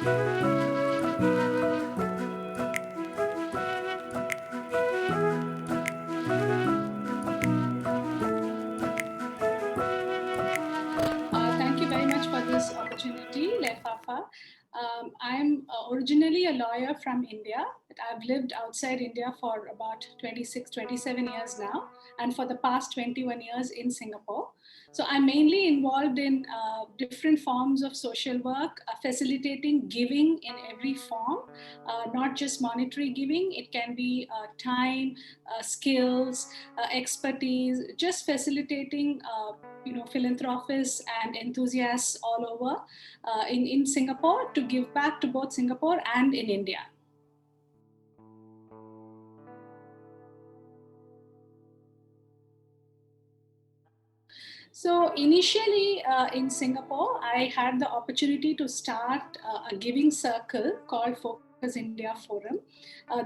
Thank you very much for this opportunity, Lefafa. I'm originally a lawyer from India, but I've lived outside India for about 26, 27 years now, and for the past 21 years in Singapore. So I'm mainly involved in different forms of social work, facilitating giving in every form, not just monetary giving. It can be time, skills, expertise, just facilitating philanthropists and enthusiasts all over in Singapore to give back to both Singapore and in India. So initially in Singapore, I had the opportunity to start a giving circle called Focus India Forum.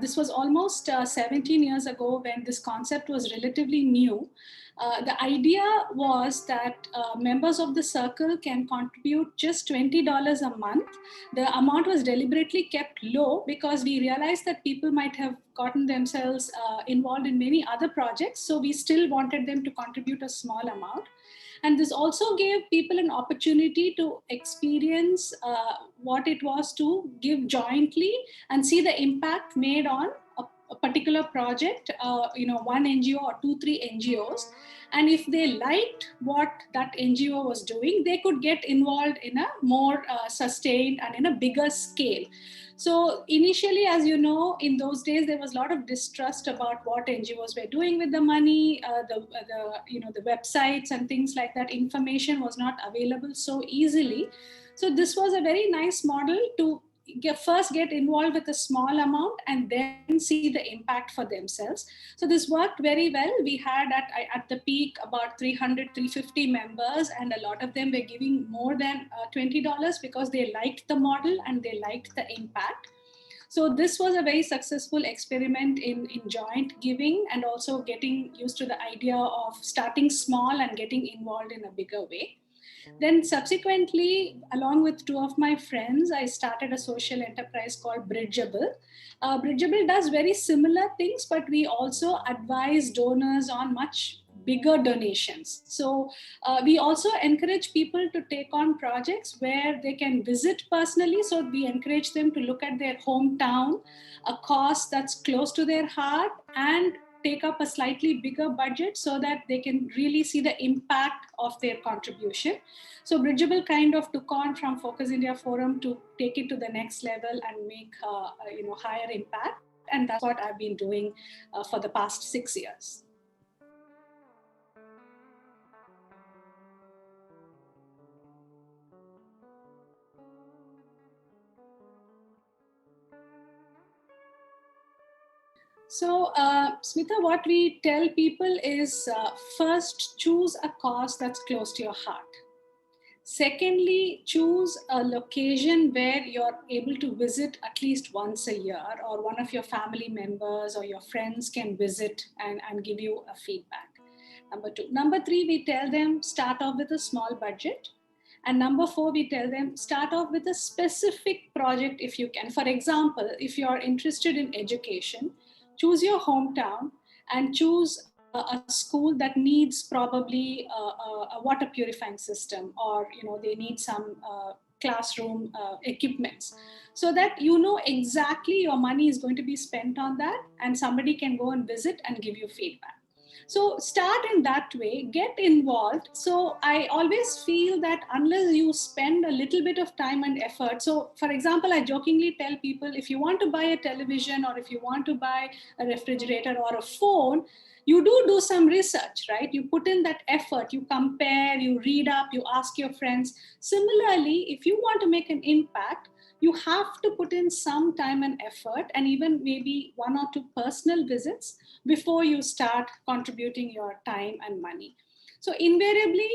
This was almost 17 years ago when this concept was relatively new. The idea was that members of the circle can contribute just $20 a month. The amount was deliberately kept low because we realized that people might have gotten themselves involved in many other projects. So we still wanted them to contribute a small amount. And this also gave people an opportunity to experience what it was to give jointly and see the impact made on a particular project, one NGO or two, three NGOs. And if they liked what that NGO was doing, they could get involved in a more sustained and in a bigger scale. So initially, as you know, in those days, there was a lot of distrust about what NGOs were doing with the money, the websites and things like that. Information was not available so easily. So this was a very nice model to first get involved with a small amount and then see the impact for themselves. So this worked very well. We had at the peak about 300, 350 members, and a lot of them were giving more than $20 because they liked the model and they liked the impact. So this was a very successful experiment in joint giving and also getting used to the idea of starting small and getting involved in a bigger way. Then subsequently, along with two of my friends, I started a social enterprise called Bridgeable. Bridgeable does very similar things, but we also advise donors on much bigger donations. So we also encourage people to take on projects where they can visit personally. So we encourage them to look at their hometown, a cause that's close to their heart, and take up a slightly bigger budget so that they can really see the impact of their contribution. So Bridgeable kind of took on from Focus India Forum to take it to the next level and make higher impact. And that's what I've been doing for the past 6 years. So, Smita, what we tell people is first choose a cause that's close to your heart. Secondly, choose a location where you're able to visit at least once a year, or one of your family members or your friends can visit and give you a feedback. Number two. Number three, we tell them start off with a small budget. And number four, we tell them start off with a specific project if you can. For example, if you're interested in education, choose your hometown and choose a school that needs probably a water purifying system, or they need some classroom equipments, so that you know exactly your money is going to be spent on that, and somebody can go and visit and give you feedback. So start in that way, get involved. So I always feel that unless you spend a little bit of time and effort, so for example, I jokingly tell people, if you want to buy a television or if you want to buy a refrigerator or a phone, you do some research, right? You put in that effort, you compare, you read up, you ask your friends. Similarly, if you want to make an impact, you have to put in some time and effort, and even maybe one or two personal visits before you start contributing your time and money. So invariably,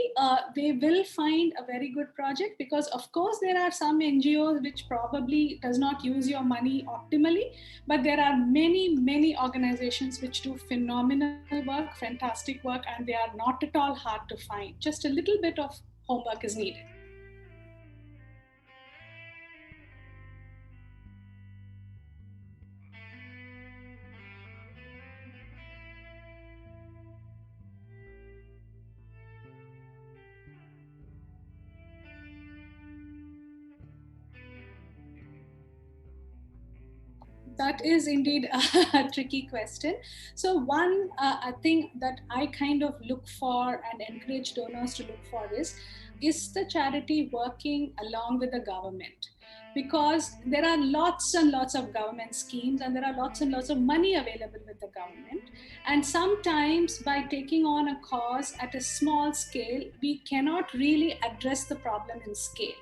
they will find a very good project, because of course there are some NGOs which probably does not use your money optimally, but there are many organizations which do phenomenal work, fantastic work, and they are not at all hard to find. Just a little bit of homework is needed. that is indeed a tricky question. So one thing that I kind of look for and encourage donors to look for is the charity working along with the government? Because there are lots and lots of government schemes and there are lots and lots of money available with the government. And sometimes by taking on a cause at a small scale, we cannot really address the problem in scale.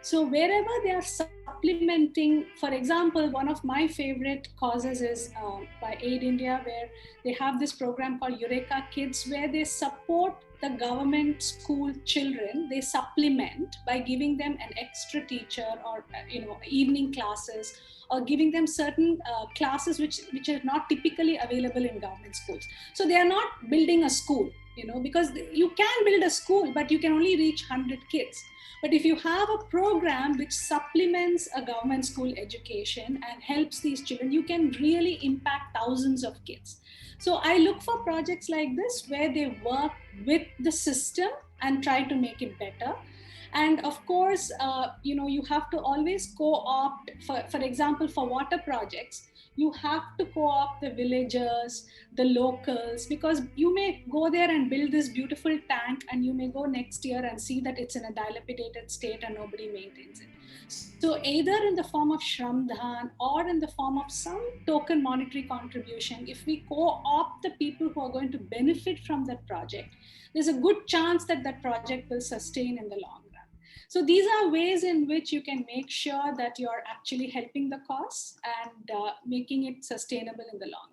So wherever they are supplementing, for example, one of my favorite causes is by Aid India, where they have this program called Eureka Kids, where they support the government school children. They supplement by giving them an extra teacher or evening classes, or giving them certain classes which are not typically available in government schools. So they are not building a school, because you can build a school, but you can only reach 100 kids. But if you have a program which supplements a government school education and helps these children, you can really impact thousands of kids. So I look for projects like this where they work with the system and try to make it better. And of course, you have to always co-opt, for example, for water projects, you have to co-opt the villagers, the locals, because you may go there and build this beautiful tank and you may go next year and see that it's in a dilapidated state and nobody maintains it. So either in the form of Shramdhan or in the form of some token monetary contribution, if we co-opt the people who are going to benefit from that project, there's a good chance that that project will sustain in the long run. So these are ways in which you can make sure that you're actually helping the cause and making it sustainable in the long run.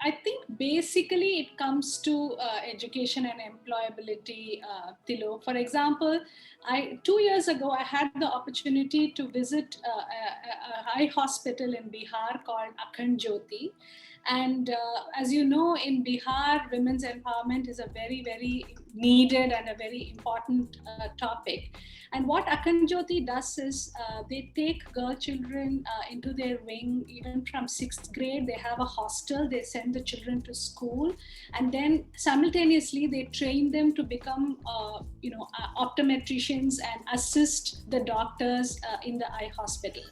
I think basically it comes to education and employability, Tilo. For example, 2 years ago, I had the opportunity to visit a high hospital in Bihar called Akhand Jyoti. And as you know, in Bihar, women's empowerment is a very, very needed and a very important topic. And what Akhand Jyoti does is they take girl children into their wing, even from 6th grade. They have a hostel, they send the children to school, and then simultaneously they train them to become optometricians and assist the doctors in the eye hospital.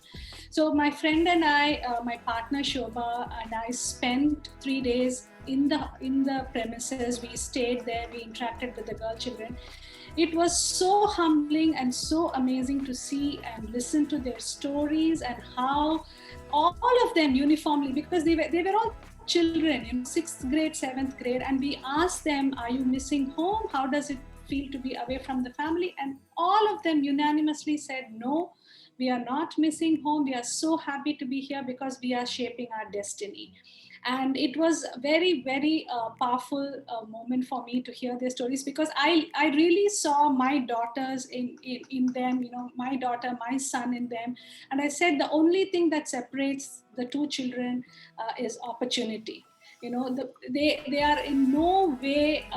So my friend and I, my partner Shobha and I spent 3 days in the premises. We stayed there, we interacted with the girl children. It was so humbling and so amazing to see and listen to their stories, and how all of them uniformly, because they were all children, 6th grade, 7th grade, and we asked them, are you missing home? How does it feel to be away from the family? And all of them unanimously said, no, we are not missing home. We are so happy to be here because we are shaping our destiny. And it was a very, very powerful moment for me to hear their stories, because I really saw my daughters in them, my daughter, my son in them. And I said, the only thing that separates the two children is opportunity. They are in no way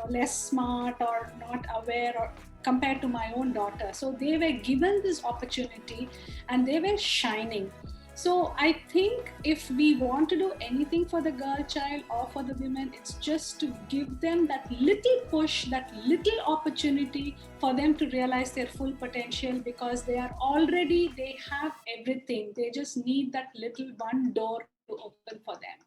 less smart or not aware or compared to my own daughter. So they were given this opportunity and they were shining. So I think if we want to do anything for the girl child or for the women, it's just to give them that little push, that little opportunity for them to realize their full potential, because they have everything. They just need that little one door to open for them.